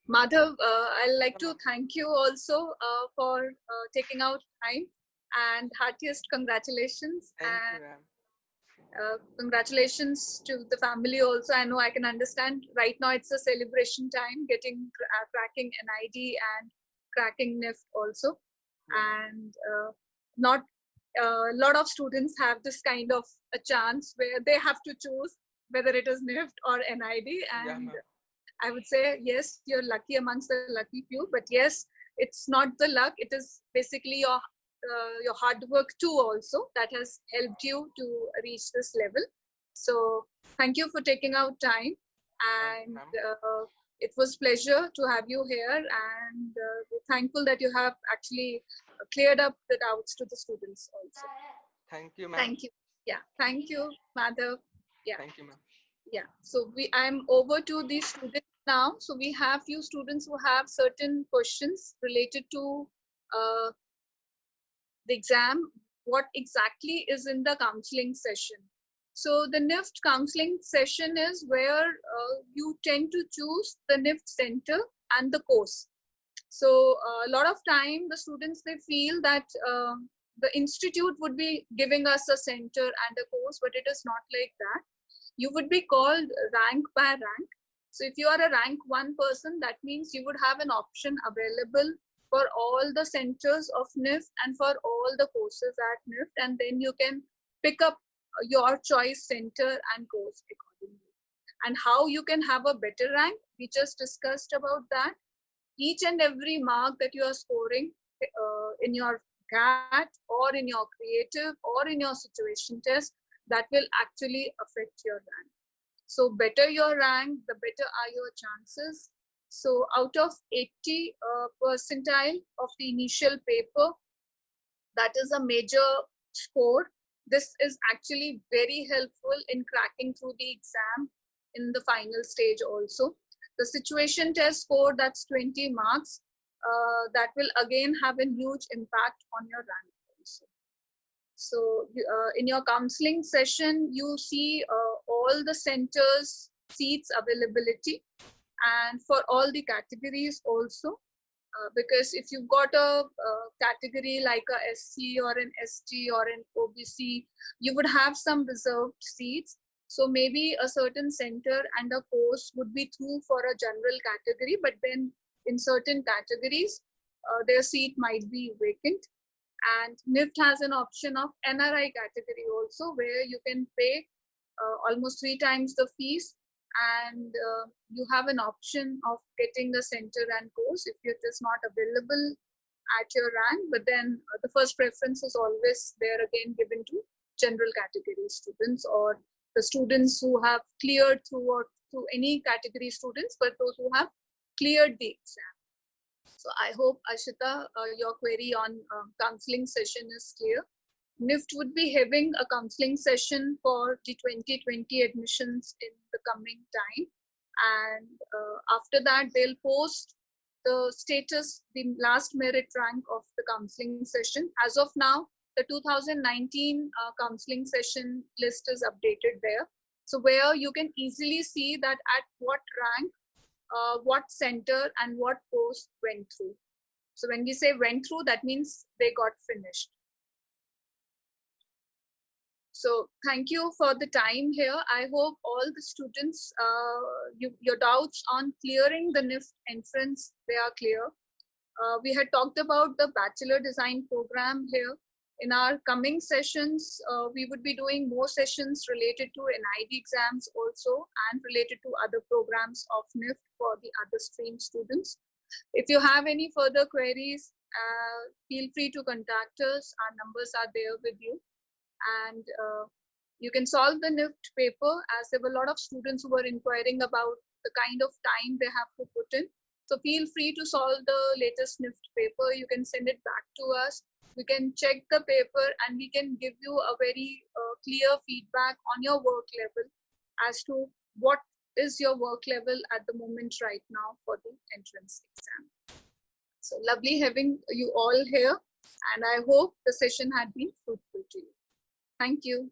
Speaker 1: Madhav, I'd like
Speaker 3: Yeah,
Speaker 1: to
Speaker 3: ma'am.
Speaker 1: thank you also for taking out time, and heartiest congratulations.
Speaker 3: Thank you,
Speaker 1: And
Speaker 3: ma'am.
Speaker 1: congratulations to the family also. I know, I can understand right now it's a celebration time, getting cracking NID and cracking NIFT also.
Speaker 3: Yeah, ma'am.
Speaker 1: And not a lot of students have this kind of a chance where they have to choose whether it is NIFT or NID.
Speaker 3: Yeah,
Speaker 1: And
Speaker 3: ma'am.
Speaker 1: I would say, yes, you're lucky amongst the lucky few, but yes, it's not the luck. It is basically your hard work too also that has helped you to reach this level. So thank you for taking out time,
Speaker 3: Thank you,
Speaker 1: and
Speaker 3: ma'am.
Speaker 1: it was pleasure to have you here, and we're thankful that you have actually cleared up the doubts to the students also.
Speaker 3: Thank you, ma'am.
Speaker 1: Thank you. Yeah, thank you, Madhav. Yeah.
Speaker 3: Thank you, ma'am.
Speaker 1: Yeah, so I'm over to the students now. So we have few students who have certain questions related to uh, the exam. What exactly is in the counseling session? So the NIFT counseling session is where you tend to choose the NIFT center and the course. So a lot of time the students, they feel that the institute would be giving us a center and a course, but it is not like that. You would be called rank by rank. So if you are a rank 1 person, that means you would have an option available for all the centers of NIFT and for all the courses at NIFT, and then you can pick up your choice center and course accordingly. And how you can have a better rank, we just discussed about that. Each and every mark that you are scoring in your GAT or in your creative or in your situation test, that will actually affect your rank. So better your rank, the better are your chances So out of 80 percentile of the initial paper, that is a major score. This is actually very helpful in cracking through the exam in the final stage also. The situation test score, that's 20 marks. That will again have a huge impact on your rank also. So in your counseling session, you see all the centers, seats availability, and for all the categories also. Because if you've got a category like a SC or an ST or an OBC, you would have some reserved seats. So maybe a certain center and a course would be through for a general category, but then in certain categories, their seat might be vacant. And Nift has an option of NRI category also, where you can pay almost 3 times the fees, and you have an option of getting the center and course if it is not available at your rank. But then the first preference is always there again given to general category students, or the students who have cleared through, or through any category students, but those who have cleared the exam. So I hope, Ashita, your query on counseling session is clear. Nift would be having a counseling session for the 2020 admissions in the coming time. And after that, they'll post the status, the last merit rank of the counseling session. As of now, the 2019 counseling session list is updated there. So where you can easily see that at what rank, what center and what course went through. So when we say went through, that means they got finished. So thank you for the time here. I hope all the students, your doubts on clearing the Nift entrance, they are clear. We had talked about the Bachelor Design program here. In our coming sessions, we would be doing more sessions related to NID exams also, and related to other programs of Nift for the other stream students. If you have any further queries, feel free to contact us. Our numbers are there with you. And you can solve the Nift paper, as there were a lot of students who were inquiring about the kind of time they have to put in. So feel free to solve the latest Nift paper. You can send it back to us. We can check the paper and we can give you a very clear feedback on your work level as to what is your work level at the moment right now for the entrance exam. So lovely having you all here, and I hope the session had been fruitful to you. Thank you.